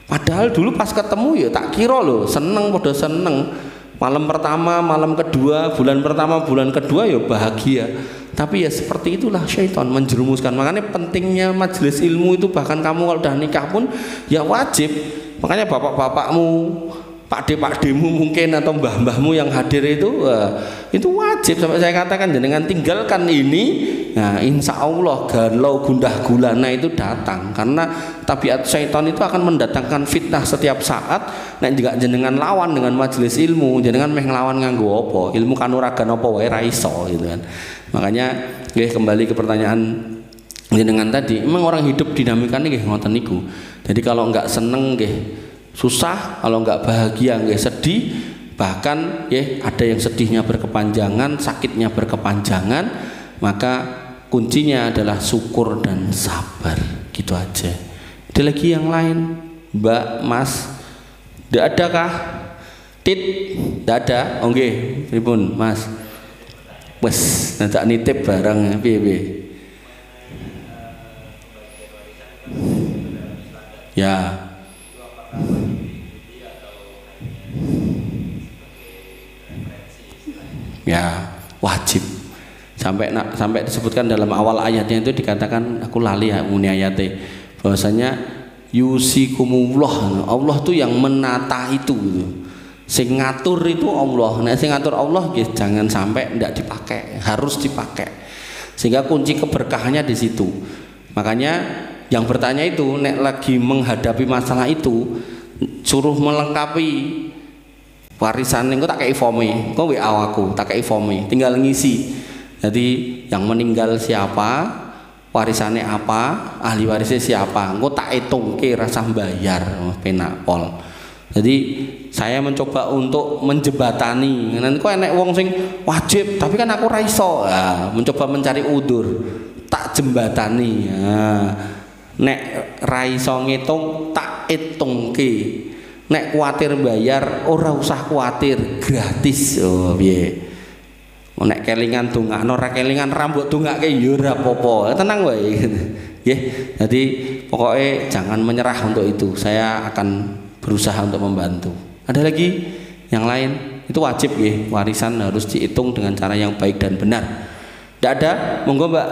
Padahal dulu pas ketemu ya tak kira loh seneng padha seneng. Malam pertama, malam kedua, bulan pertama, bulan kedua ya bahagia. Tapi ya seperti itulah syaitan menjerumuskan. Makanya pentingnya majelis ilmu itu bahkan kamu kalau udah nikah pun ya wajib. Makanya bapak-bapakmu, pakde-pakdemu mungkin atau mbah-mbahmu yang hadir itu wajib. Sampai saya katakan jenengan tinggalkan ini, nah insya Allah galau gundah gulana itu datang. Karena tabiat syaitan itu akan mendatangkan fitnah setiap saat. Nah juga jenengan lawan dengan majelis ilmu, jenengan meh nglawan nganggo apa? Ilmu kanuragan apa wae ra iso gitu kan. Makanya kembali ke pertanyaan jenengan tadi, memang orang hidup dinamikanya nggih ngoten niku. Jadi kalau enggak seneng nggih susah, kalau enggak bahagia nggih sedih, bahkan ya ada yang sedihnya berkepanjangan, sakitnya berkepanjangan, maka kuncinya adalah syukur dan sabar, gitu aja. Ada lagi yang lain, Mbak, Mas, tidak ada kah? Tit, tidak ada, oke, pripun, Mas, wes, nanti nitip barang, piye. Ya. Ya, wajib. Sampai disebutkan dalam awal ayatnya itu dikatakan, aku lali ya muni ayatnya, bahwasanya yusikumullah, Allah tuh yang menata itu gitu. Sing ngatur itu Allah. Nah, sing ngatur Allah ya jangan sampai tidak dipakai, harus dipakai. Sehingga kunci keberkahannya di situ. Makanya yang bertanya itu nek lagi menghadapi masalah itu suruh melengkapi warisan engko tak kei forme, engko WA aku tak kei forme, tinggal ngisi. Jadi yang meninggal siapa, warisannya apa, ahli warisnya siapa, engko tak hitungke rasa bayar penak pol. Jadi saya mencoba untuk menjebatani. Nanti kok enek wong sing wajib tapi kan aku ra iso. Nah, mencoba mencari udur, tak jembatani. Nah, nek ra iso ngitung tak hitungke. Nek kuatir bayar ora usah kuatir, gratis. Oh piye. Nek kelingan dongakno ora kelingan rambut dongake ya ora apa-apa. Tenang wae. Nggih. Jadi pokoknya jangan menyerah untuk itu. Saya akan berusaha untuk membantu. Ada lagi yang lain? Itu wajib nggih, warisan harus dihitung dengan cara yang baik dan benar. Tidak ada? Monggo Mbak.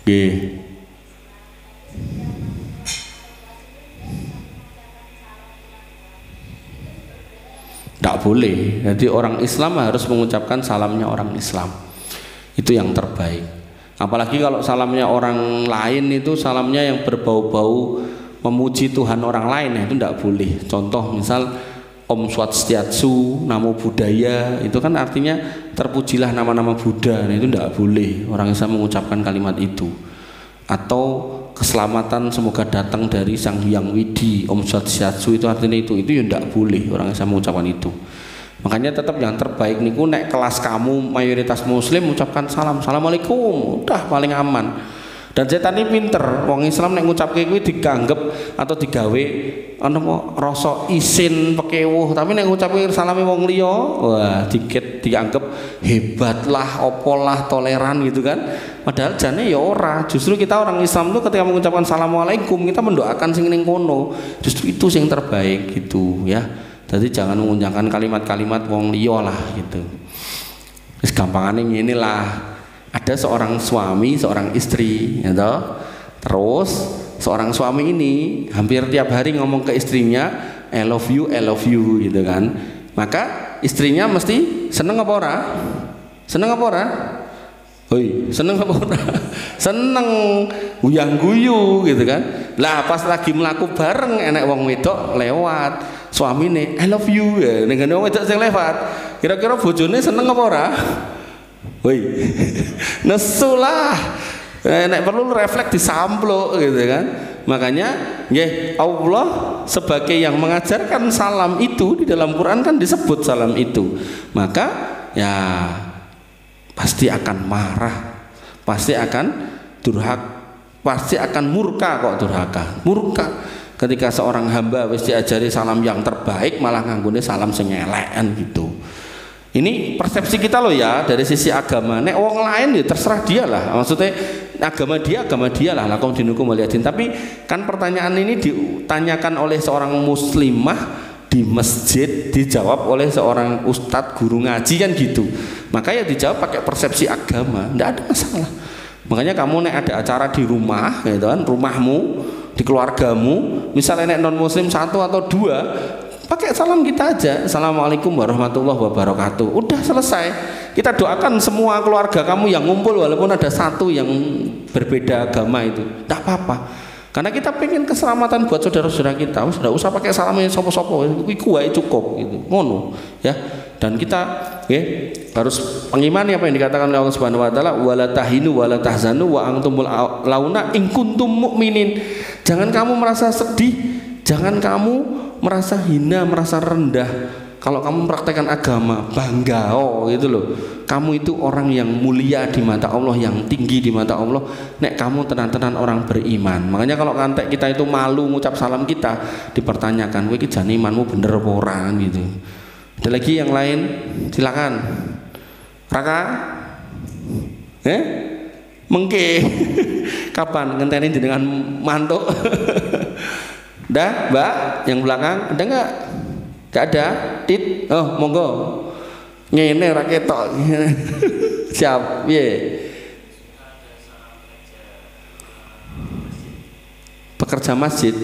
Nggih. Tidak boleh. Jadi orang Islam harus mengucapkan salamnya orang Islam. Itu yang terbaik. Apalagi kalau salamnya orang lain itu salamnya yang berbau-bau memuji Tuhan orang lain, ya, itu tidak boleh. Contoh misal Om Swastiatsu, Namo Buddhaya, itu kan artinya terpujilah nama-nama Buddha. Nah, itu tidak boleh orang Islam mengucapkan kalimat itu. Atau keselamatan semoga datang dari Sang Hyang Widi, Om Swastiatsu, itu artinya itu ya tidak boleh orang Islam mengucapkan itu. Makanya tetap yang terbaik niku nek kelas kamu mayoritas muslim ucapkan salam, assalamualaikum, udah paling aman. Dan setan ini pinter, wong Islam nek ngucapke kuwi diganggep atau digawe ana rasa isin pekewuh, tapi nek ngucapke salame wong liya, wah dikit dianggap hebat lah, opolah, toleran gitu kan. Padahal jane ya ora. Justru kita orang Islam tuh ketika mengucapkan assalamualaikum kita mendoakan sing ning kono. Justru itu sing terbaik gitu ya. Jadi jangan mengucapkan kalimat-kalimat wong liya lah gitu. Wis gampangane ngene lah. Ada seorang suami, seorang istri, ya toh? Terus seorang suami ini hampir tiap hari ngomong ke istrinya, I love you, gitu kan. Maka istrinya mesti seneng apa ora? Seneng apa ora? Hoi, seneng apa ora? Seneng guyang guyu gitu kan. Lah pas lagi melaku bareng enek wong wedok lewat, suamine I love you ya, ning wong wedok sing lewat. Kira-kira bojone seneng apa ora? Woi. Nesu lah. Nek perlu refleks disampluk gitu kan. Makanya nggih Allah sebagai yang mengajarkan salam itu di dalam Quran kan disebut salam itu. Maka ya pasti akan marah, pasti akan durhaka, pasti akan murka kok durhaka. Murka ketika seorang hamba wis diajari salam yang terbaik malah nganggone salam sing elekan gitu. Ini persepsi kita loh ya dari sisi agama. Nek wong lain ya terserah dia lah. Maksudnya agama dia lah. Lakum dinukum waliyadin. Tapi kan pertanyaan ini ditanyakan oleh seorang muslimah di masjid, dijawab oleh seorang ustadz guru ngaji kan gitu. Maka ya dijawab pakai persepsi agama. Tidak ada masalah. Makanya kamu nek ada acara di rumah, gitu kan, rumahmu, di keluargamu, misalnya nek non muslim 1 atau 2, pakai salam kita aja, assalamualaikum warahmatullahi wabarakatuh. Udah selesai. Kita doakan semua keluarga kamu yang ngumpul walaupun ada satu yang berbeda agama itu, tidak apa-apa. Karena kita pengen keselamatan buat saudara-saudara kita. Sudah usah pakai salamnya sopo-sopo, iku wae cukup gitu. Ngono ya. Dan kita harus mengimani apa yang dikatakan oleh Allah Subhanahu wa taala, wala tahinu wala tahzanu wa antumul launa in kuntum mu'minin. Jangan kamu merasa sedih, jangan kamu merasa hina, merasa rendah. Kalau kamu mempraktekkan agama, bangga gitu loh. Kamu itu orang yang mulia di mata Allah, yang tinggi di mata Allah. Nek kamu tenan-tenan orang beriman. Makanya kalau kantek kita itu malu ngucap salam kita, dipertanyakan, kowe iki jane imanmu bener apa ora gitu. Ada lagi yang lain? Silakan. Raka? Mengke. Kapan ngenteni jenengan mantuk? Dah, Mbak, yang belakang ada enggak? Enggak ada? Tit. Oh, monggo. Ngene ra ketok. Siap, piye? Pekerja masjid.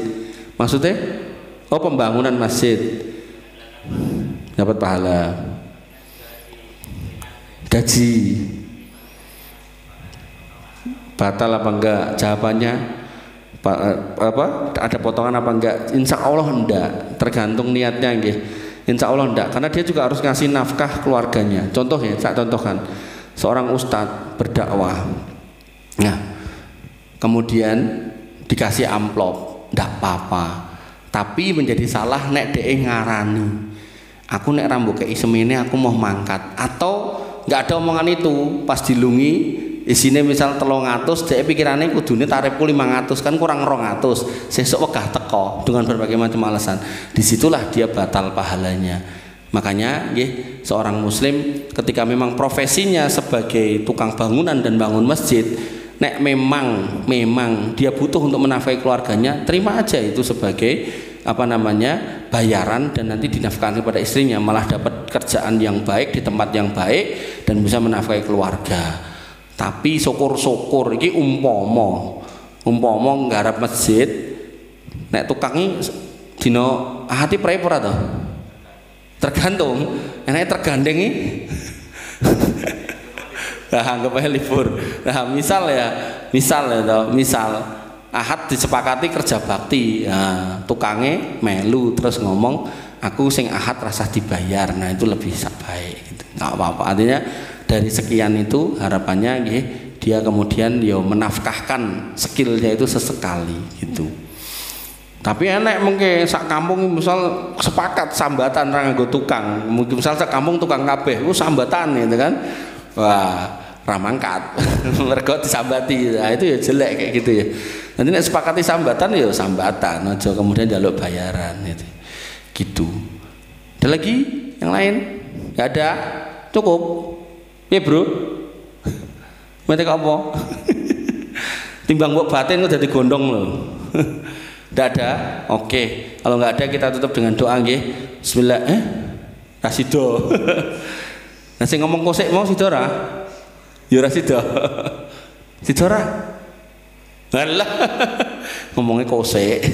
Maksudnya? Oh, pembangunan masjid. Dapat pahala. Gaji. Batal apa enggak? Jawabannya ada potongan apa enggak? Insya Allah enggak, tergantung niatnya nggih. Insya Allah enggak, karena dia juga harus ngasih nafkah keluarganya. Contoh ya, saya contohkan seorang ustadz berdakwah, nah kemudian dikasih amplop, enggak apa-apa. Tapi menjadi salah nek de ngarani, aku nek rambut kei semene aku mau mangkat, atau enggak ada omongan itu pas dilungi. Isine misal 300, dhek pikirane kudune tarifku 500, kan kurang 200. Sesuk wegah teko dengan berbagai macam alasan. Disitulah dia batal pahalanya. Makanya nggih, seorang muslim ketika memang profesinya sebagai tukang bangunan dan bangun masjid, nek memang dia butuh untuk menafkahi keluarganya, terima aja itu sebagai bayaran, dan nanti dinafkahi kepada istrinya, malah dapat kerjaan yang baik di tempat yang baik dan bisa menafkahi keluarga. Tapi syukur-syukur iki umpama nggarap masjid, nek tukangi dina hati prei ora to? Tergantung, enake tergandengi. Nah, anggap aja libur. Nah, misal Ahad disepakati kerja bakti. Nah, tukange melu terus ngomong, aku sing Ahad rasa dibayar. Nah, itu lebih baik gitu. Enggak apa-apa. Artinya dari sekian itu harapannya dia kemudian menafkahkan skillnya itu sesekali gitu. Tapi enak mungkin sak kampung misal sepakat sambatan ra nganggo tukang, mungkin misal sak kampung tukang kabeh ku sambatan gitu kan. Wah, ra mangkat. Mergo disambati. Nah, itu ya jelek kayak gitu ya. Nanti nek sepakati sambatan ya sambatan, aja kemudian njaluk bayaran gitu. Gitu. Ada lagi yang lain? Enggak ada. Cukup. Ya bro, mereka apa? Timbang buat batin udah digondong loh. Tidak ada, oke. Kalau nggak ada kita tutup dengan doa nggih. Bismillah. Rasido. Nasi ngomong kosek mau sidora? Ya rasido. Sidora? Alah. Ngomongnya kosek.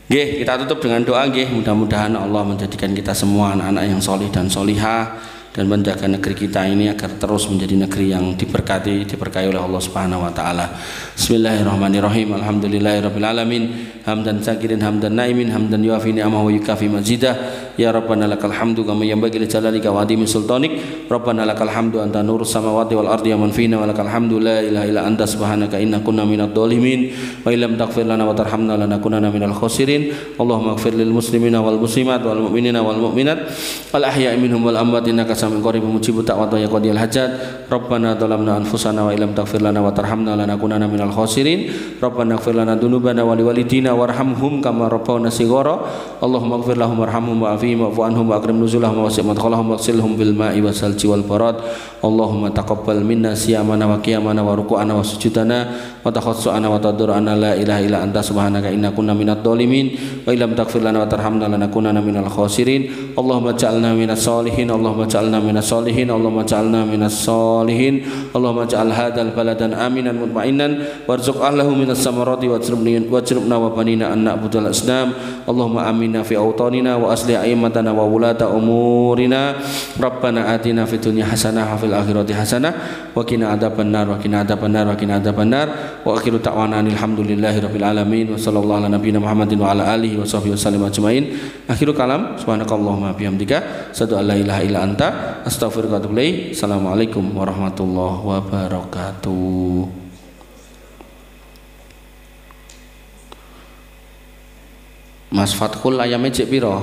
Nggih, kita tutup dengan doa nggih. Mudah-mudahan Allah menjadikan kita semua anak-anak yang solih dan solihah, dan menjaga negeri kita ini agar terus menjadi negeri yang diberkahi oleh Allah Subhanahu wa taala. Bismillahirrahmanirrahim. Alhamdulillahirabbil alamin. Hamdan syakirin hamdan naimin hamdan yuafi ni'amahu wa yukafi mazidah. Ya Rabbana lakal hamdu kama yanbaghi li jalalika wa adimi sultanik. Rabbana lakal hamdu anta nurus samawati wal ardi wa man fina wa lakal hamdu la ilaha illa anta subhanaka inna kunna minadh dhalimin wa illam taghfir lana wa tarhamna lanakunanna minal khasirin. Allahumma ighfir lil muslimina wal muslimat wal mu'minina wal mu'minat al ahya'i minhum wal amwat innaka sami'un qaribun mujibud da'wat ya qadiyal hajat. Rabbana dhalamna anfusana wa illam taghfir lana wa tarhamna lanakunanna minal khasirin. Rabbana ighfir lana dhunubana wa liwalidina warhamhum kama rabbawna shighara. Allahumma ighfir lahum warhamhum wa'afihim wa'fu anhum wa akrim nuzulahum wa wasi' madkhalahum waghsilhum bil ma'i wasalji wal barad. Allahumma taqabbal minna siyamana wa qiyamana wa ruku'ana wa sujudana wa takhassu'ana wa tadurrana la ilaha illa anta subhanaka inna kunna minadh dhalimin wa illam taghfir lana wa tarhamna lanakunanna minal khasirin. Allahumma ja'alna minas solihin. Allahumma ja'alna minas solihin. Allahumma ja'alna minas solihin. Allahumma ja'al hadzal baladan aminan mutma'innan warzuq ahlahu minas samarati wajrubna wa banina an na'budal asnam. Allahumma aminna fi awtanina wa aslih a'immatana wa wulata umurina. Rabbana atina fid dunya hasanah wa fil akhirati hasanah wa qina adzabannar wa qina adzabannar wa qina adzabannar. Wa akhiru ta'wana alhamdulillahi rabbil alamin wa sallallahu ala nabiyyina Muhammadin wa ala alihi wa sahbihi wasallam ajmain. Akhiru kalam subhanakallahumma bihamdika asyhadu an la ilaha illa anta astaghfiruka wa atubu ilaik. Assalamualaikum warahmatullahi wabarakatuh. Mas Fathul ayamnya cek piro?